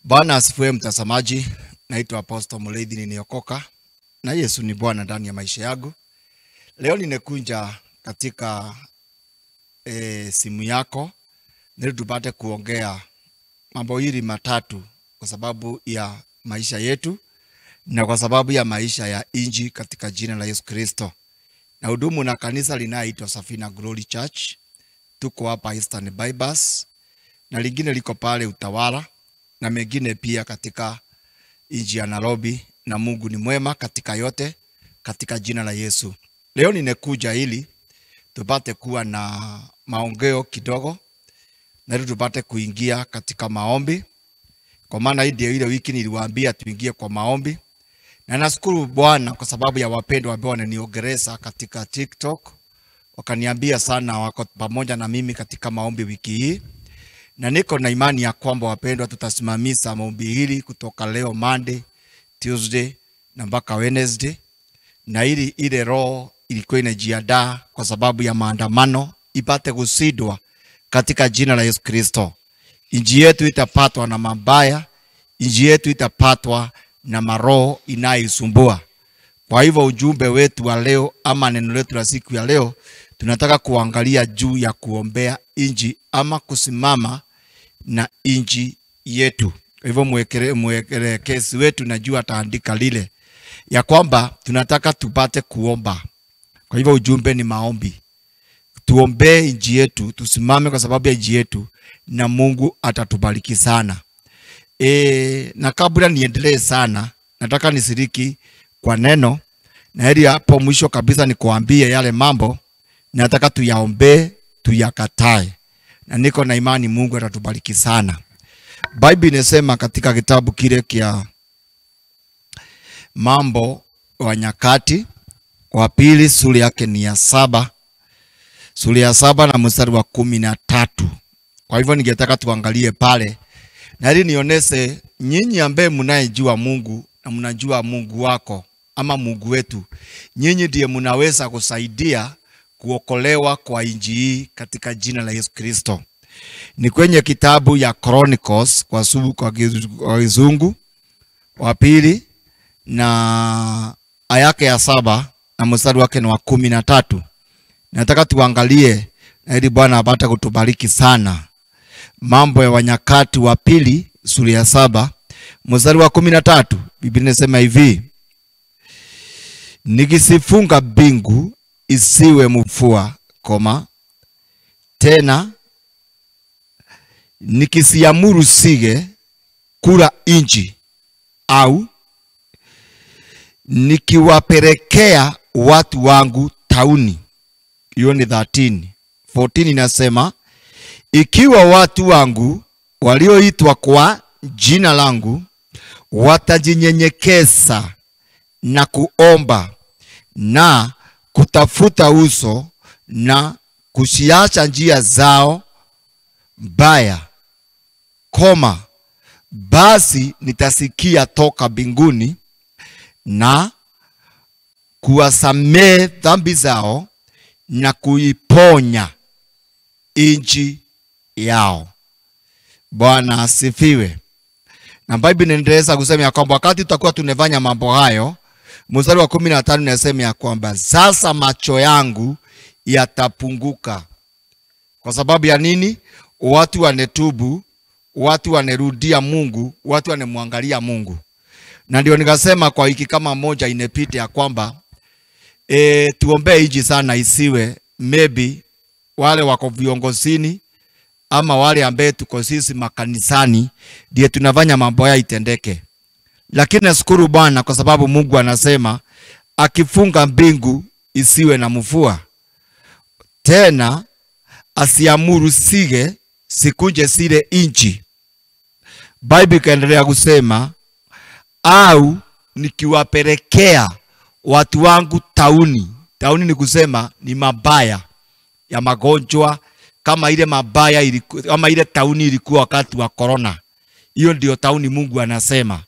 Bwana asifiwe mtazamaji, naitwa Apostle Muleithi niliokoka na Yesu ni Bwana ndani ya maisha yangu. Leo ninekunja katika simu yako ili tupate kuongea mambo hili matatu kwa sababu ya maisha yetu na kwa sababu ya maisha ya inji katika jina la Yesu Kristo. Na hudumu na kanisa linaitwa Safina Glory Church. Tuko hapa Eastern Bypass na lingine liko pale Utawala na mengine pia katika inji ya Nairobi, na Mungu ni mwema katika yote katika jina la Yesu. Leo ninekuja ili tupate kuwa na maongeo kidogo na ili tupate kuingia katika maombi, kwa maana hii ndio ile wiki niliwaambia tuingie kwa maombi. Na nashukuru Bwana kwa sababu ya wapendwa ambao wananiongeleza katika TikTok, wakaniambia sana wako pamoja na mimi katika maombi wiki hii. Na niko na imani ya kwamba wapendwa tutasimamisha maombi hili kutoka leo Monday, Tuesday na mpaka Wednesday. Na ile roho ilikuwa inajiandaa kwa sababu ya maandamano ipate kusidwa katika jina la Yesu Kristo. Inji yetu itapatwa na mabaya, inji yetu itapatwa na maroho inayosumbua. Kwa hivyo ujumbe wetu wa leo ama neno letu la siku ya leo tunataka kuangalia juu ya kuombea inji ama kusimama na inji yetu. Kwa hivyo mwelekezi wetu najua ataandika lile ya kwamba tunataka tupate kuomba. Kwa hivyo ujumbe ni maombi. Tuombee inji yetu, tusimame kwa sababu ya inji yetu na Mungu atatubariki sana. Na kabla niendelee sana, nataka nisiriki kwa neno na hili hapo mwisho kabisa nikuambie yale mambo nataka tuyaombe, tuyakatae. Na niko na imani Mungu atatubariki sana. Bible inasema katika kitabu kile kia Mambo wa Nyakati wa pili sura yake ni ya 7. Sura ya 7 na mstari wa 13. Kwa hivyo ningetaka tuangalie pale. Na ili nionyeshe nyinyi ambaye mnayejua Mungu na mnajua Mungu wako ama Mungu wetu, nyinyi ndiye mnaweza kusaidia kuokolewa kwa inji hii katika jina la Yesu Kristo. Ni kwenye kitabu ya Chronicles kwa Kizungu wa pili na aya yake ya 7 na mstari wake ni wa 13. Nataka tuangalie na ili Bwana apate kutubariki sana. Mambo ya Wanyakati wa pili sura ya 7 mstari wa 13. Biblia inasema hivi: nikisifunga bingu isiwe mvua, tena nikisiamuru sige kula inji, au nikiwapelekea watu wangu tauni. Hiyo ni 13. 14 inasema ikiwa watu wangu walioitwa kwa jina langu watajinyenyekeza na kuomba na kutafuta uso na kusiacha njia zao mbaya, basi nitasikia toka mbinguni na kuwasamehe dhambi zao na kuiponya inji yao. Bwana asifiwe. Na Biblia inaendelea kusema ya kwamba wakati tutakuwa tunafanya mambo hayo, mstari wa 15 unasema ya kwamba sasa macho yangu yatapunguka. Kwa sababu ya nini? Watu wanetubu, watu wanerudia Mungu, watu wanemwangalia Mungu. Na ndio nikasema kwa wiki kama moja inepite ya kwamba tuombee inji sana, isiwe maybe wale wako viongozini ama wale ambaye tuko sisi makanisani ndiye tunafanya mambo haya itendeke. Lakini nashukuru Bwana kwa sababu Mungu anasema akifunga mbingu isiwe na mvua, tena asiamuru sige sikuje sile inchi. Bible ikaendelea kusema au nikiwapelekea watu wangu tauni. Tauni ni kusema ni mabaya ya magonjwa, kama ile mabaya kama ile tauni ilikuwa wakati wa corona. Hiyo ndio tauni Mungu anasema.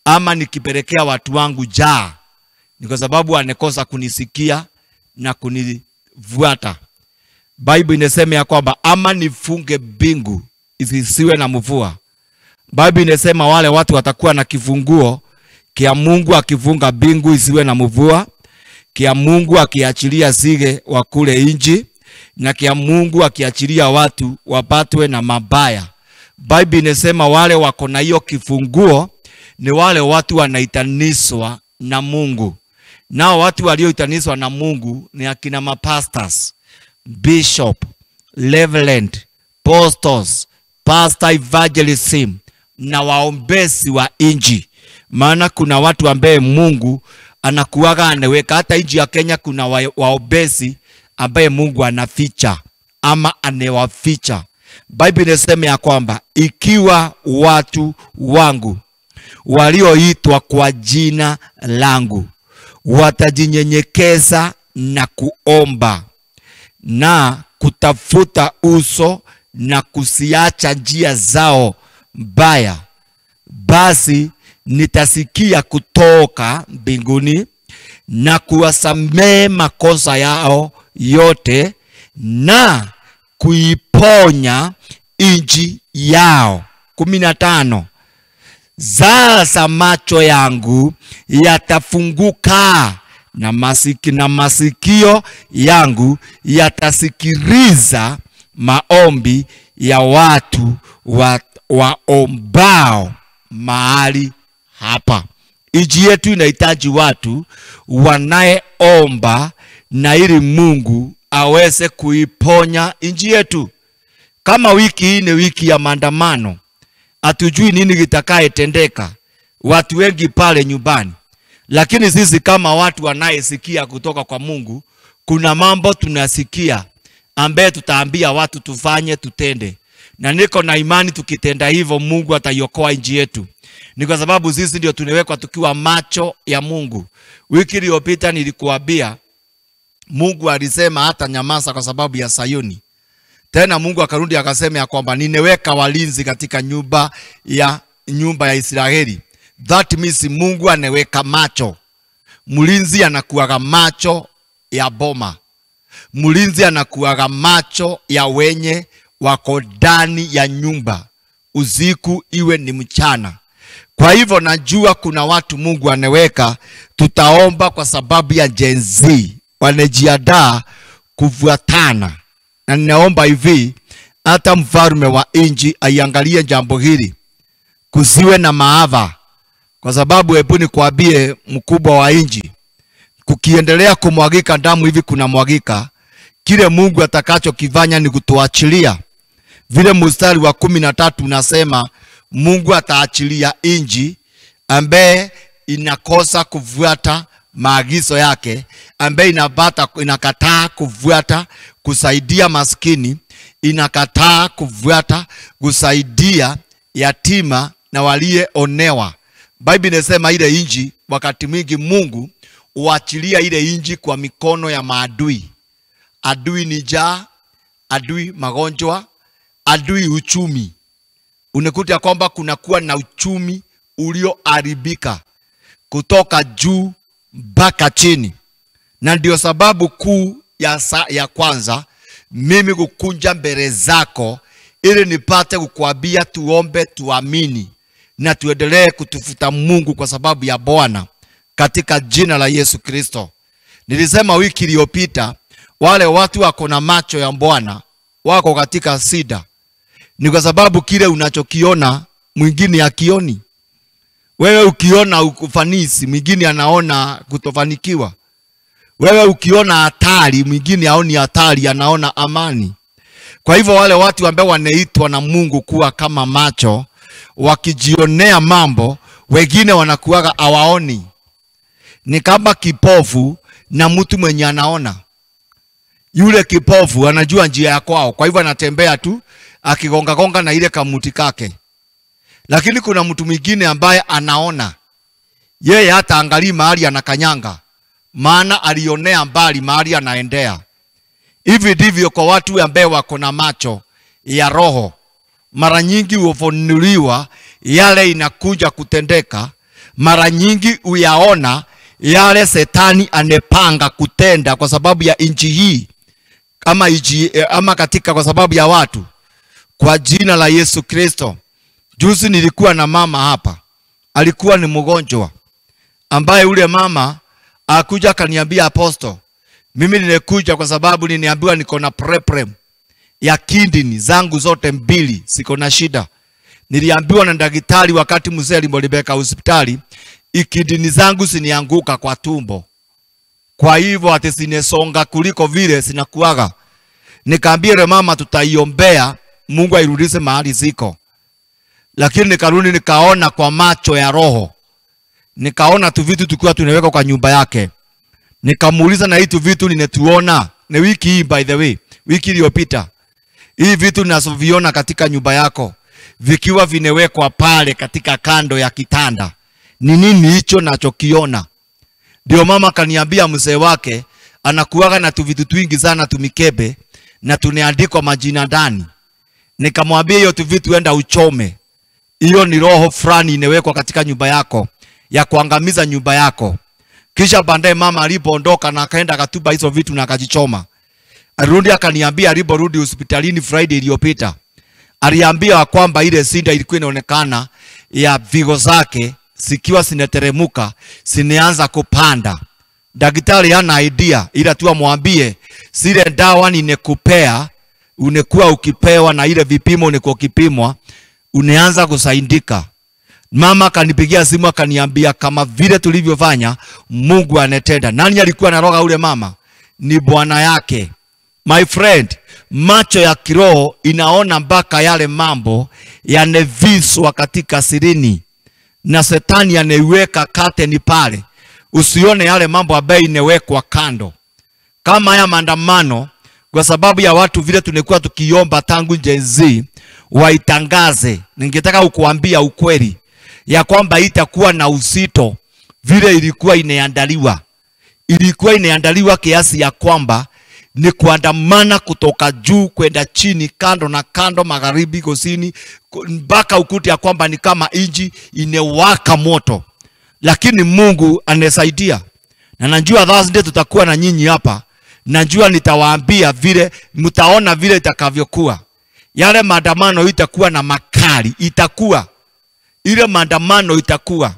Ama nikipelekea watu wangu njaa, ni kwa sababu anekosa kunisikia na kunifuata. Bible inasema ya kwamba ama nifunge bingu isiwe na mvua, Biblia inasema wale watu watakuwa na kifunguo kia Mungu akifunga bingu isiwe na mvua, kia Mungu akiachilia zige wa kule nchi, na kia Mungu akiachilia watu wapatwe na mabaya. Biblia inasema wale wako na hiyo kifunguo ni wale watu wanaitanishwa na Mungu. Nao watu walioitanishwa na Mungu ni akina mapastors, bishop, reverend, apostles, pastor evangelism na waombezi wa inji. Maana kuna watu ambaye Mungu anakuwaga anaweka. Hata inji ya Kenya kuna waombezi ambaye Mungu anaficha ama anewaficha. Biblia inasema ya kwamba ikiwa watu wangu walioitwa kwa jina langu watajinyenyekeza na kuomba na kutafuta uso na kusiacha njia zao mbaya, basi nitasikia kutoka mbinguni na kuwasamehe makosa yao yote na kuiponya nchi yao. 15. Sasa macho yangu yatafunguka na masikio yangu yatasikiliza maombi ya watu waombao mahali hapa. Nchi yetu inahitaji watu wanaeomba na ili Mungu aweze kuiponya nchi yetu. Kama wiki hii ni wiki ya maandamano, hatujui nini kitakayotendeka. Watu wengi pale nyumbani. Lakini sisi kama watu wanaesikia kutoka kwa Mungu, kuna mambo tunasikia ambaye tutaambia watu tufanye, tutende. Na niko na imani tukitenda hivyo Mungu ataiokoa nchi yetu. Ni kwa sababu sisi ndio tunawekwa tukiwa macho ya Mungu. Wiki iliyopita nilikuambia Mungu alisema hata nyamaza kwa sababu ya Sayuni. Tena Mungu akarudi akasema ya kwamba nineweka walinzi katika nyumba ya Israeli. That means Mungu aneweka macho. Mlinzi anakuwaga macho ya boma. Mlinzi anakuwaga macho ya wenye wako ndani ya nyumba, usiku iwe ni mchana. Kwa hivyo najua kuna watu Mungu aneweka, tutaomba kwa sababu ya Gen Z wanajiandaa kufuatana. Na ninaomba hivi, hata mfalme wa nchi aiangalie jambo hili, kusiwe na maafa. Kwa sababu hebu nikwambie, mkubwa wa nchi, kukiendelea kumwagika damu hivi kuna mwagika, kile Mungu atakachokifanya ni kutuachilia. Vile mstari wa 13 unasema Mungu ataachilia nchi ambaye inakosa kufuata maagizo yake, ambaye inakataa kufuata kusaidia maskini, inakataa kufuata kusaidia yatima na walionewa. Biblia inasema ile nchi wakati mwingi Mungu huachilia ile nchi kwa mikono ya maadui. Adui ni njaa, adui magonjwa, adui uchumi. Unakuta kwamba kunakuwa na uchumi ulioharibika kutoka juu mpaka chini. Na ndio sababu kuu ya kwanza mimi kukunja mbele zako ili nipate kukuambia tuombe, tuamini na tuendelee kutufuta Mungu kwa sababu ya Bwana katika jina la Yesu Kristo. Nilisema wiki iliyopita wale watu wako na macho ya Bwana wako katika shida. Ni kwa sababu kile unachokiona mwingine hakioni. Wewe ukiona ufanisi, mwingine anaona kutofanikiwa. Wewe ukiona hatari, mwingine haoni hatari, anaona amani. Kwa hivyo wale watu ambao wanaitwa na Mungu kuwa kama macho, wakijionea mambo, wengine wanakuwaga hawaoni. Ni kama kipofu na mtu mwenye anaona. Yule kipofu anajua njia ya kwao, kwa hivyo anatembea tu akigonga na ile kamuti kake. Lakini kuna mtu mwingine ambaye anaona. Yeye hata angalii mahali anakanyanga, maana alionea mbali mahali anaendea. Hivi ndivyo kwa watu ambao wako na macho ya roho. Mara nyingi hufunuliwa yale inakuja kutendeka. Mara nyingi uyaona yale Shetani anepanga kutenda kwa sababu ya nchi hii ama katika kwa sababu ya watu. Kwa jina la Yesu Kristo, Juzi nilikuwa na mama hapa, alikuwa ni mgonjwa, ambaye ule mama akuja akaniambia, Apostle, mimi nimekuja kwa sababu niniambiwa niko na problem ya kidney zangu zote mbili, siko na shida. Niliambiwa na daktari wakati mzee alimolibeka hospitali, kidney zangu sinianguka kwa tumbo, kwa hivyo ati sinesonga kuliko vile sinakuaga. Nikaambia ile mama tutaiombea Mungu airudishe mahali ziko. Lakini nikarudi nikaona kwa macho ya roho, nikaona tu vitu tukiwa tunaweka kwa nyumba yake. Nikamuuliza, na hitu vitu ninetuona ni wiki hii, by the way, wiki iliyopita, hii vitu ninazoviona katika nyumba yako vikiwa vinewekwa pale katika kando ya kitanda, ni nini hicho nachokiona? Ndio mama kaniambia mzee wake anakuaga na tu vitu twingi sana tumikebe na tuneandikwa majina ndani. Nikamwambia hiyo tu vitu enda uchome. Hiyo ni roho fulani inewekwa katika nyumba yako ya kuangamiza nyumba yako. Kisha baadaye mama alipoondoka na akaenda akatupa hizo vitu na akajichoma. Arudi akaniambia aliporudi hospitalini Friday iliyopita, aliambia kwamba ile sinda ilikuwa inaonekana ya vigo zake sikiwa sineteremuka, sineanza kupanda. Daktari hana idea, ila tu amwambie zile dawa ninekupea unekuwa ukipewa na ile vipimo unekuwa ukipimwa uneanza kusaidika. Mama kanipigia simu akaniambia kama vile tulivyofanya Mungu anetenda. Nani alikuwa anaroga ule mama? Ni bwana yake. My friend, macho ya kiroho inaona mpaka yale mambo yaneviswa katika sirini, na Shetani anaiweka curtain pale usione yale mambo ambayo inewekwa kando. Kama haya maandamano, kwa sababu ya watu vile tunekuwa tukiomba tangu Gen Z waitangaze, ningetaka ukuambia ukweli ya kwamba itakuwa na uzito vile ilikuwa ineandaliwa. Ilikuwa ineandaliwa kiasi ya kwamba ni kuandamana kutoka juu kwenda chini, kando na kando, magharibi, kusini, mpaka ukuti ya kwamba ni kama inji inewaka moto. Lakini Mungu anesaidia, na najua Thursday tutakuwa na nyinyi hapa. Najua nitawaambia vile mtaona vile itakavyokuwa. Yale maandamano itakuwa na makali, itakuwa ile maandamano itakuwa,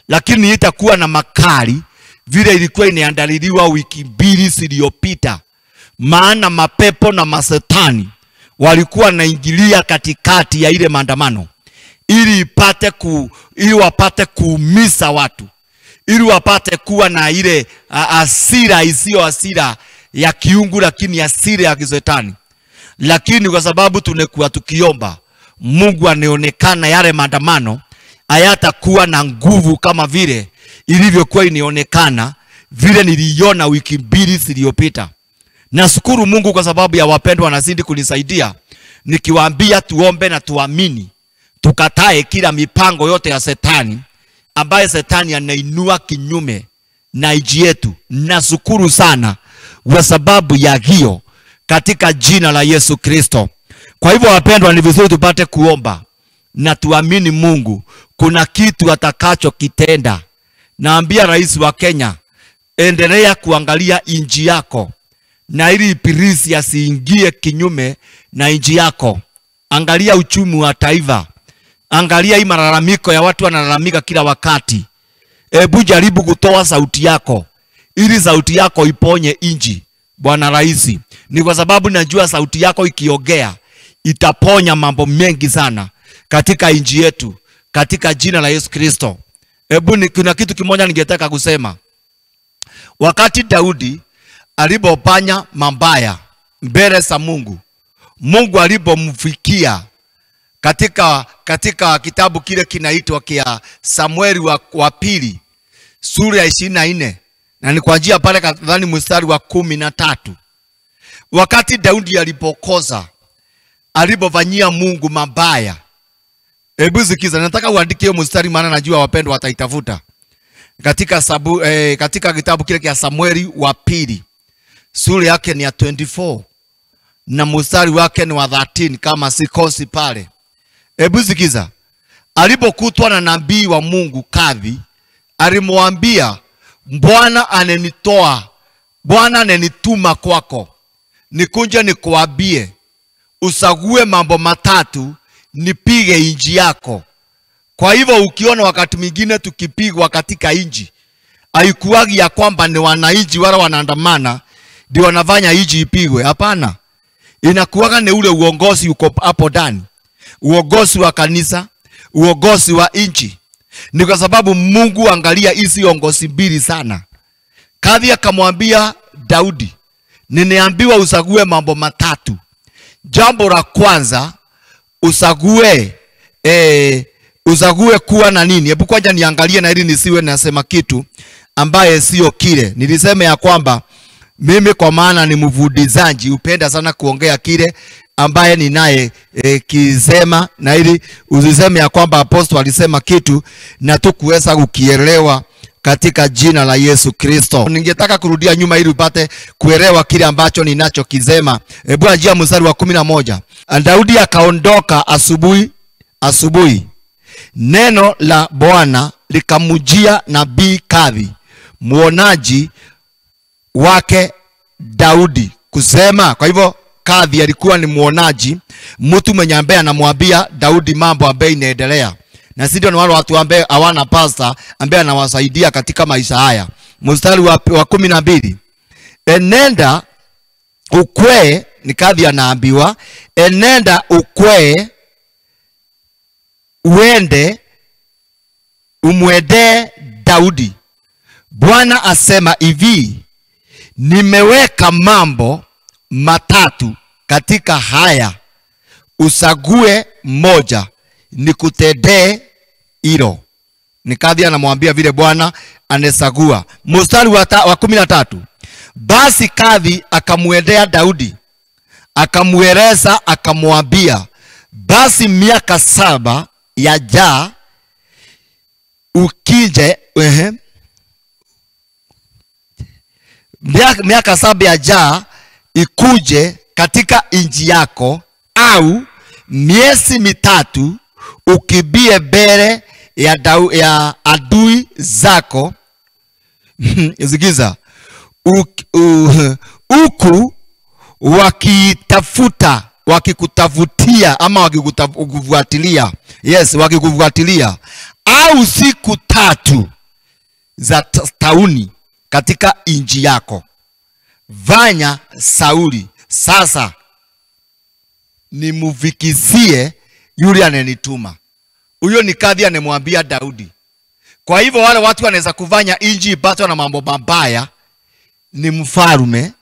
lakini itakuwa na makali vile ilikuwa inaandaliliwa wiki mbili zilizopita. Maana mapepo na masetani walikuwa naingilia katikati ya ile maandamano ili wapate kuumiza watu, ili wapate kuwa na ile hasira isiyo hasira ya kiungu, lakini hasira ya kisetani. Lakini kwa sababu tunekuwa tukiomba Mungu aneonekana, yale maandamano hayatakuwa na nguvu kama vile ilivyokuwa inaonekana vile niliona wiki mbili zilizopita. Nashukuru Mungu kwa sababu ya wapendwa wanazidi kunisaidia nikiwaambia tuombe na tuamini, tukatae kila mipango yote ya Shetani ambaye Shetani anainua kinyume na nchi yetu. Nashukuru sana kwa sababu ya hiyo katika jina la Yesu Kristo. Kwa hivyo wapendwa, ni vizuri tupate kuomba na tuamini Mungu kuna kitu atakacho kitenda. Naambia rais wa Kenya, endelea kuangalia nchi yako na ili ibilisi asiingie kinyume na nchi yako. Angalia uchumi wa taifa, angalia hii malalamiko ya watu wanalalamika kila wakati. Hebu jaribu kutoa sauti yako ili sauti yako iponye nchi. Bwana rais, ni kwa sababu najua sauti yako ikiongea itaponya mambo mengi sana katika nchi yetu, katika jina la Yesu Kristo. Hebu kuna kitu kimoja ningetaka kusema. Wakati Daudi alipofanya mabaya mbele za Mungu, Mungu alipomfikia katika kitabu kile kinaitwa kia Samueli wa pili sura ya 24, na ni kwa njia pale kadhani mstari wa 13. Wakati Daudi alipokosa, alipofanyia Mungu mabaya. Hebu sikiza, nataka uandike hiyo mstari maana najua wapendwa wataitafuta. Katika kitabu kile kia Samueli wa pili sura yake ni ya 24 na mstari wake ni wa 13 kama sikosi pale. Hebu sikiza. Alipokutwa na nabii wa Mungu kadhi, alimwambia, Bwana anenitoa, Bwana anenituma kwako, nikunje nikuambie usague mambo matatu nipige inji yako. Kwa hivyo ukiona wakati mwingine tukipigwa katika inji, haikuwagi ya kwamba ni wananchi wala wanaandamana ndio wanafanya inji ipigwe. Hapana. Inakuwaga ni ule uongozi uko hapo ndani. Uongozi wa kanisa, uongozi wa inji. Ni kwa sababu Mungu angalia hizi uongozi mbili sana. Kadhi akamwambia Daudi, nimeambiwa usague mambo matatu. Jambo la kwanza, usague kuwa na nini? Hebu kwanza niangalie na ili nisiwe nasema kitu ambaye sio kile. Nilisema ya kwamba mimi kwa maana ni mvudizaji, upenda sana kuongea kile ambaye ninaye kisema, na ili usiseme ya kwamba apostle alisema kitu na tukuweza kukielewa katika jina la Yesu Kristo. Ningetaka kurudia nyuma ili upate kuelewa kile ambacho ninachokisema. Hebu anzia mstari wa 11. Daudi akaondoka asubuhi. Neno la Bwana likamjia nabii Gadi, muonaji wake Daudi, kusema. Kwa hivyo Gadi alikuwa ni muonaji, mtu mwenye ambaye anamwambia Daudi mambo ambayo inaendelea. Na sisi ndio wale watu ambaye hawana pastor ambaye anawasaidia katika maisha haya. Mstari wa 12. Enenda ukwe, ni Gadi anaambiwa, enenda ukwe uende umwende Daudi. Bwana asema hivi, nimeweka mambo matatu katika haya, usague moja nikutendee hilo. Ni Gadi anamwambia vile Bwana anesagua. Mstari wa 13. Basi Gadi akamwendea Daudi, akamweleza, akamwambia, basi miaka 7 yaja ukije, miaka 7 yaja ikuje katika inji yako, au miezi 3 ukibie mbele ya adui zako. Zigiza huku wakikutafutia ama wakikufuatilia. Yes, wakikufuatilia. Au siku 3 za tauni katika inji yako. Vanya Sauli, sasa nimuvikizie yule anenituma. Huyo ni Gadi anemwambia Daudi. Kwa hivyo wale watu wanaweza kufanya inji ipatwe na mambo mabaya, ni mfalme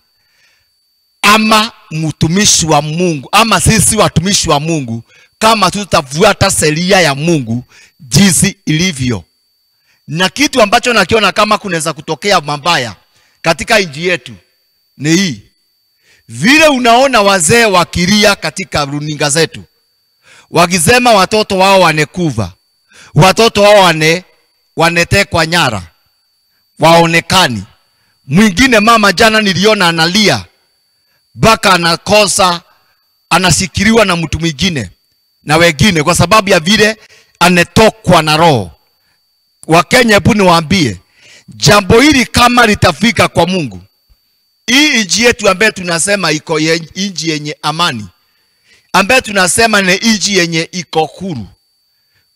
ama mtumishi wa Mungu, ama sisi watumishi wa Mungu, kama tutafuata sheria ya Mungu jinsi ilivyo. Na kitu ambacho nakiona kama kunaweza kutokea mabaya katika inji yetu ni hii. Vile unaona wazee wakilia katika runinga zetu, wakisema watoto wao wanekuva, watoto wao wanetekwa nyara, waonekani. Mwingine mama jana niliona analia, baka anakosa, anashikiliwa na mtu mwingine na wengine kwa sababu ya vile anetokwa na roho. Wakenya, hebu niwaambie, jambo hili kama litafika kwa Mungu, hii inji yetu ambaye tunasema iko inji yenye amani, ambaye tunasema ni inji yenye iko huru,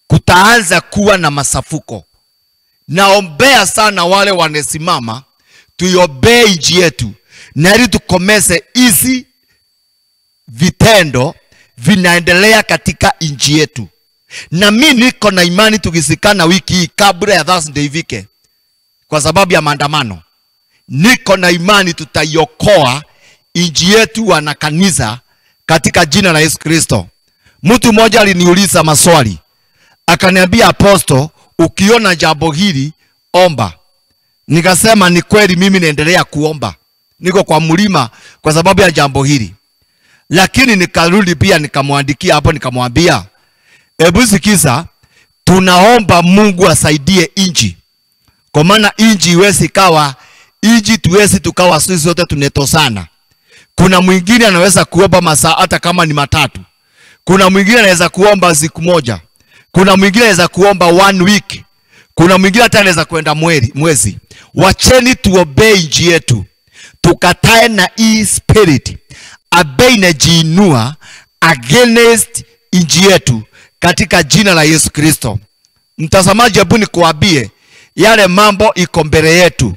kutaanza kuwa na masafuko. Naombea sana wale wanesimama, tuiombee inji yetu, na ili tukomeze hizi vitendo vinaendelea katika inji yetu. Na mimi niko na imani tukisikana wiki hii kabla ya Thursday ifike, kwa sababu ya maandamano, niko na imani tutaiokoa inji yetu wana kanisa katika jina la Yesu Kristo. Mtu mmoja aliniuliza maswali, akaniambia, apostle, ukiona jambo hili omba. Nikasema ni kweli, mimi naendelea kuomba, niko kwa mlima kwa sababu ya jambo hili. Lakini nikarudi pia nikamwandikia hapo, nikamwambia, hebu sikiza, tunaomba Mungu asaidie inji, kwa maana inji iwezi kawa inji tuwezi tukawa sisi zote tunetosana. Kuna mwingine anaweza kuomba masaa hata kama ni 3. Kuna mwingine anaweza kuomba siku moja. Kuna mwingine anaweza kuomba 1 week. Kuna mwingine hata anaweza kwenda mwezi. Wacheni tuobey inji yetu, tukatae na hii spirit ambaye inajiinua against nchi yetu katika jina la Yesu Kristo. Mtazamaji, hebu nikuambie yale mambo iko mbele yetu.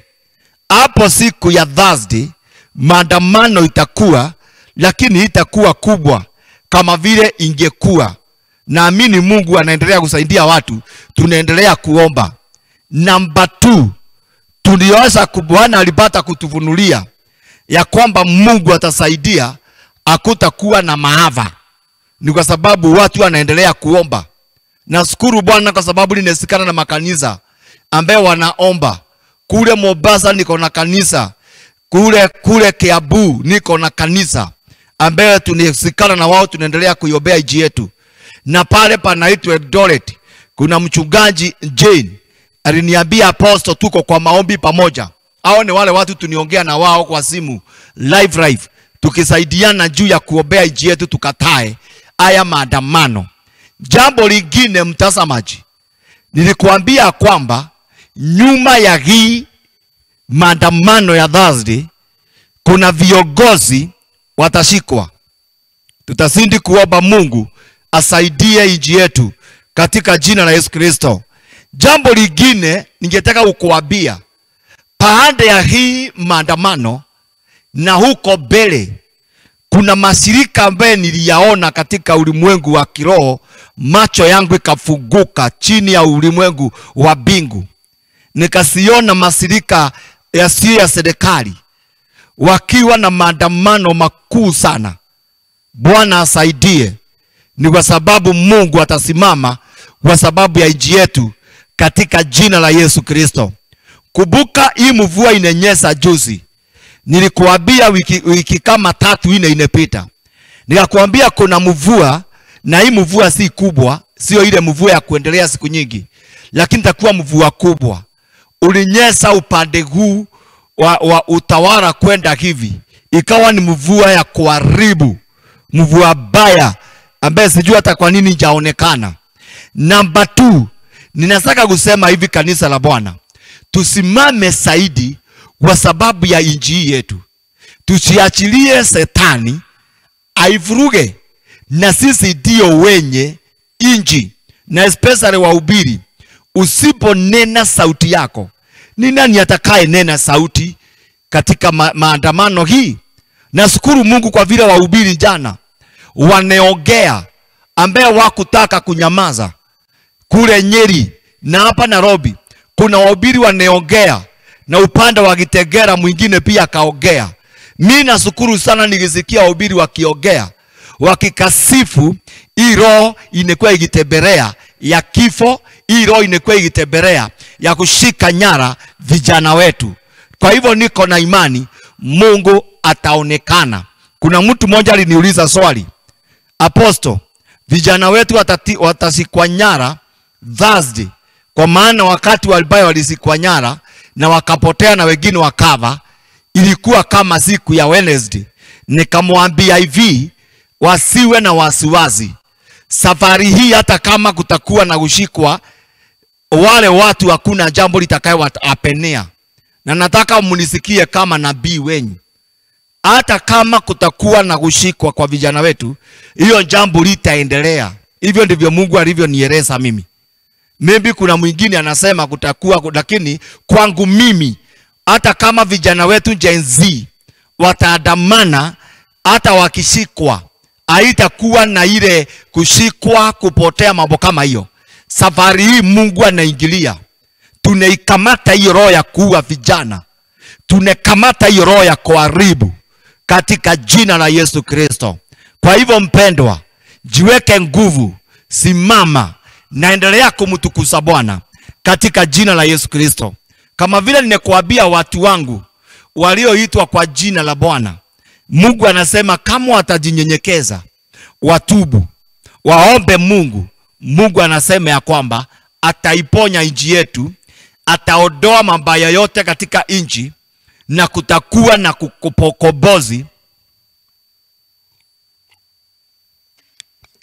Hapo siku ya Thursday maandamano itakuwa, lakini itakuwa kubwa kama vile ingekuwa. Naamini Mungu anaendelea kusaidia watu, tunaendelea kuomba. Number 2, tuliweza Bwana alipata kutufunulia ya kwamba Mungu atasaidia, hakutakuwa na maafa. Ni kwa sababu watu wanaendelea kuomba. Nashukuru Bwana kwa sababu ninasikana na makanisa ambaye wanaomba. Kule Mombasa niko na kanisa, kule Kiambu niko na kanisa ambaye tunasikana na wao, tunaendelea kuiombea nchi yetu. Na pale panaitwa Eldoret kuna mchungaji Jane aliniambia, Apostle, tuko kwa maombi pamoja. Hao ni wale watu tuniongea na wao kwa simu live tukisaidiana juu ya kuombea nchi yetu, tukatae haya maandamano. Jambo lingine mtazamaji, nilikuambia kwamba nyuma ya hii maandamano ya Thursday kuna viongozi watashikwa. Tutazidi kuomba Mungu asaidie nchi yetu katika jina la Yesu Kristo. Jambo lingine ningetaka kukuambia, baada ya hii maandamano na huko mbele kuna mashirika ambaye niliyaona katika ulimwengu wa kiroho, macho yangu ikafunguka chini ya ulimwengu wa mbingu. Nikasiona mashirika yasiyo ya serikali wakiwa na maandamano makuu sana. Bwana asaidie. Ni kwa sababu Mungu atasimama kwa sababu ya nchi yetu katika jina la Yesu Kristo. Kumbuka hii mvua inenyesha juzi. Nilikuambia wiki kama 3-4 inapita. Nikakwambia kuna mvua, na hii mvua si kubwa, sio ile mvua ya kuendelea siku nyingi, lakini itakuwa mvua kubwa. Ulinyesha upande huu wa utawala kwenda hivi, ikawa ni mvua ya kuharibu, mvua baya ambaye sijui hata kwa nini hajaonekana. Number 2, ninataka kusema hivi, kanisa la Bwana, tusimame zaidi kwa sababu ya nchi yetu. Tusiachilie Shetani aivuruge, na sisi ndio wenye nchi, na especially wahubiri. Usiponena sauti yako, ni nani atakaye nena sauti katika maandamano hii? Nashukuru Mungu kwa vile wahubiri jana waneongea ambaye wakutaka kunyamaza. Kule Nyeri na hapa Nairobi kuna wahubiri waneongea, na upande wa Kitegera mwingine pia akaongea. Mimi nashukuru sana nikisikia wahubiri wakiongea, wakikasifu hii roho inakuwa ikitembelea ya kifo, hii roho inakuwa ikitembelea ya kushika nyara vijana wetu. Kwa hivyo niko na imani Mungu ataonekana. Kuna mtu mmoja aliniuliza swali, Apostle, vijana wetu watashikwa nyara Thursday? Kwa maana wakati walibaya walisikwa nyara na wakapotea na wengine wakava, ilikuwa kama siku ya Wednesday. Nikamwambia hivi, wasiwe na wasiwasi. Safari hii hata kama kutakuwa na kushikwa wale watu, hakuna jambo litakayowapenea. Na nataka munisikie kama nabii wenyu. Hata kama kutakuwa na kushikwa kwa vijana wetu, hiyo jambo litaendelea. Hivyo ndivyo Mungu alivyonieleza mimi. Maybe kuna mwingine anasema kutakuwa, lakini kwangu mimi, hata kama vijana wetu Gen Z wataandamana, hata wakishikwa, haitakuwa na ile kushikwa kupotea mambo kama hiyo. Safari hii Mungu anaingilia. Tunaikamata hiyo roho ya kuua vijana, tunakamata hiyo roho ya kuharibu katika jina la Yesu Kristo. Kwa hivyo mpendwa, jiweke nguvu, simama, naendelea kumtukuza Bwana katika jina la Yesu Kristo. Kama vile nimekuambia watu wangu walioitwa kwa jina la Bwana, Mungu anasema kama watajinyenyekeza, watubu, waombe Mungu, Mungu anasema ya kwamba ataiponya nchi yetu, ataondoa mabaya yote katika nchi, na kutakuwa na kupokobozi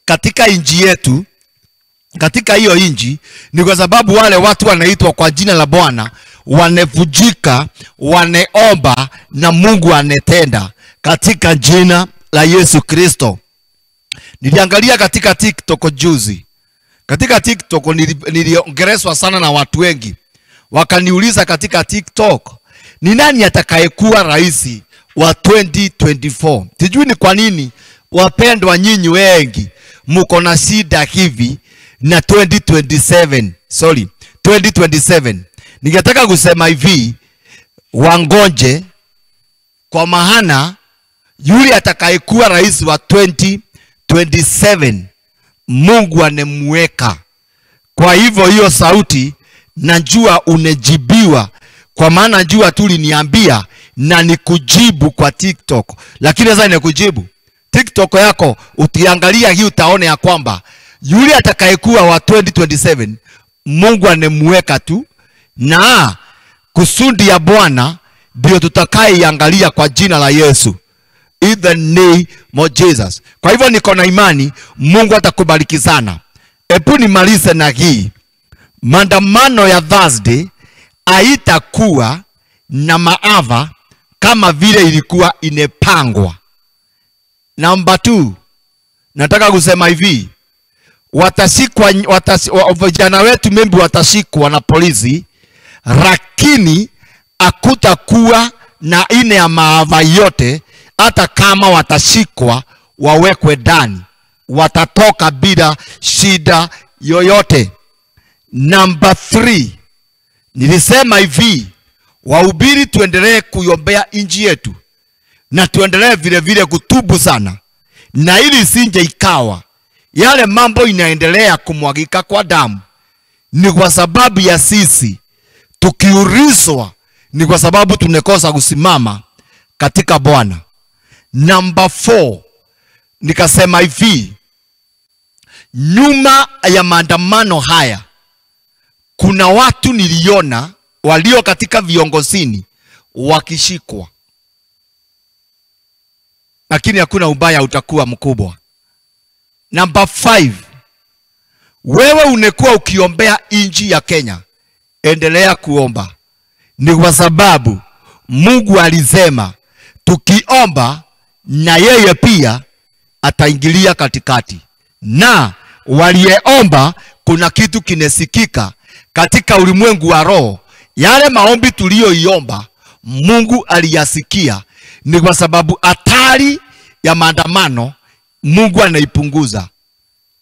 katika nchi yetu. Katika hiyo nchi ni kwa sababu wale watu wanaitwa kwa jina la Bwana wanevujika, waneomba, na Mungu anetenda katika jina la Yesu Kristo. Niliangalia katika TikTok juzi. Katika TikTok niliongelezwa sana na watu wengi. Wakaniuliza katika TikTok, ni nani atakayekuwa rais wa 2024? Sijui ni kwa nini wapendwa nyinyi wengi mko na shida hivi na 2027. Ningetaka kusema hivi, wangoje, kwa maana yule atakayekuwa rais wa 2027 Mungu anemweka. Kwa hivyo hiyo sauti najua unejibiwa, kwa maana najua tu uliniambia na nikujibu kwa TikTok. Lakini sasa nikujibu TikTok yako, utiangalia hii utaona ya kwamba yule atakayekuwa wa 2027 Mungu anemweka tu, na kusudi ya Bwana ndio tutakaiangalia kwa jina la Yesu. In the name of Jesus. Kwa hivyo niko na imani Mungu atakubariki sana. Ebu nimalize na hii. Maandamano ya Thursday haitakuwa na maafa kama vile ilikuwa inepangwa. Number 2, nataka kusema hivi, watashikwa, vijana wetu membi watashikwa na polisi, lakini hakutakuwa na ine ya maafa yote. Hata kama watashikwa wawekwe ndani, watatoka bila shida yoyote. Number 3, nilisema hivi, wahubiri tuendelee kuiombea nchi yetu, na tuendelee vile vile kutubu sana, na ili sinje ikawa yale mambo inaendelea kumwagika kwa damu ni kwa sababu ya sisi tukiurizwa, ni kwa sababu tunekosa kusimama katika Bwana. Number 4, nikasema hivi, nyuma ya maandamano haya kuna watu niliona walio katika viongozini wakishikwa, lakini hakuna ubaya utakuwa mkubwa. Number 5, wewe unekuwa ukiombea nchi ya Kenya, endelea kuomba. Ni kwa sababu Mungu alisema tukiomba na yeye pia ataingilia katikati, na walieomba kuna kitu kinesikika katika ulimwengu wa roho. Yale maombi tuliyoiomba Mungu aliyasikia. Ni kwa sababu hatari ya maandamano Mungu anaipunguza,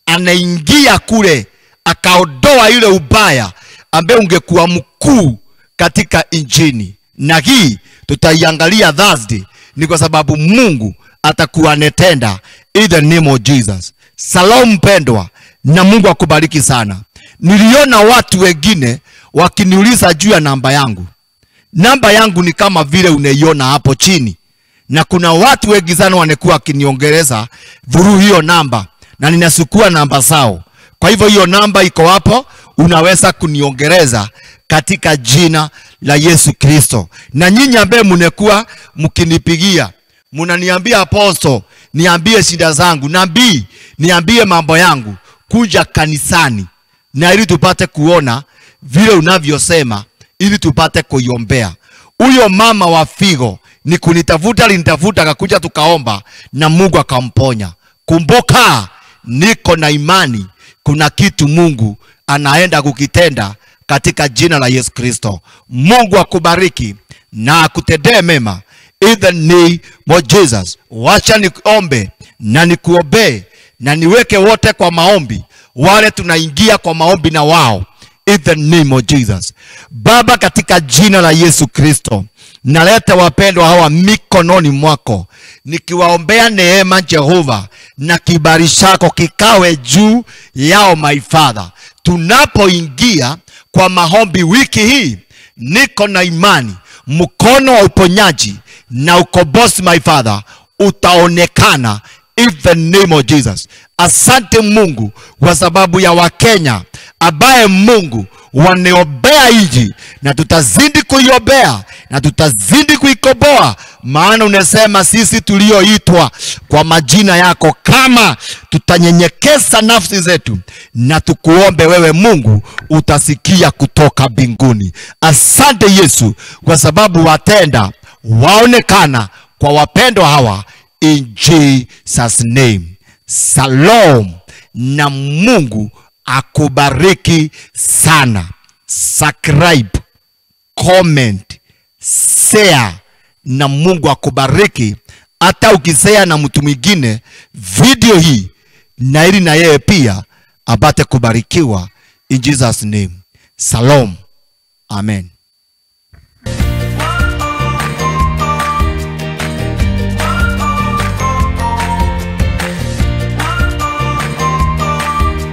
anaingia kule akaondoa ile ubaya ambaye ungekuwa mkuu katika injini. Na hii tutaiangalia Thursday, ni kwa sababu Mungu atakuwa anetenda in the name of Jesus. Salamu mpendwa, na Mungu akubariki sana. Niliona watu wengine wakiniuliza juu ya namba yangu. Namba yangu ni kama vile unaiona hapo chini, na kuna watu wengi sana wanakuwa wakiniongeleza dhuru hiyo namba, na ninasukua namba zao. Kwa hivyo hiyo namba iko hapo, unaweza kuniongeleza katika jina la Yesu Kristo. Na nyinyi ambaye mnekuwa mkinipigia, mnaniambia apostle, niambie shida zangu, nabii niambie mambo yangu, kuja kanisani na ili tupate kuona vile unavyosema, ili tupate kuiombea. Huyo mama wa figo ni kunitafuta, alinitafuta akakuja tukaomba na Mungu akamponya. Kumbuka, niko na imani kuna kitu Mungu anaenda kukitenda katika jina la Yesu Kristo. Mungu akubariki na akutendee mema in the name of Jesus. Wacha niombe na nikuombee na niweke wote kwa maombi, wale tunaingia kwa maombi na wao in the name of Jesus. Baba, katika jina la Yesu Kristo, naleta wapendwa hawa mikononi mwako, nikiwaombea neema Jehova, na kibali chako kikawe juu yao my Father. Tunapoingia kwa maombi wiki hii, niko na imani mkono wa uponyaji na ukombozi my Father utaonekana in the name of Jesus. Asante Mungu kwa sababu ya Wakenya ambaye Mungu waneombea nchi, na tutazidi kuiombea na tutazidi kuikomboa, maana unasema sisi tulioitwa kwa majina yako, kama tutanyenyekeza nafsi zetu na tukuombe wewe Mungu, utasikia kutoka mbinguni. Asante Yesu kwa sababu watenda waonekana kwa wapendwa hawa in Jesus name. Shalom, na Mungu akubariki sana. Subscribe, comment, share, na Mungu akubariki. Hata ukisea na mtu mwingine video hii, na ili na yeye pia apate kubarikiwa. In Jesus name. Shalom. Amen.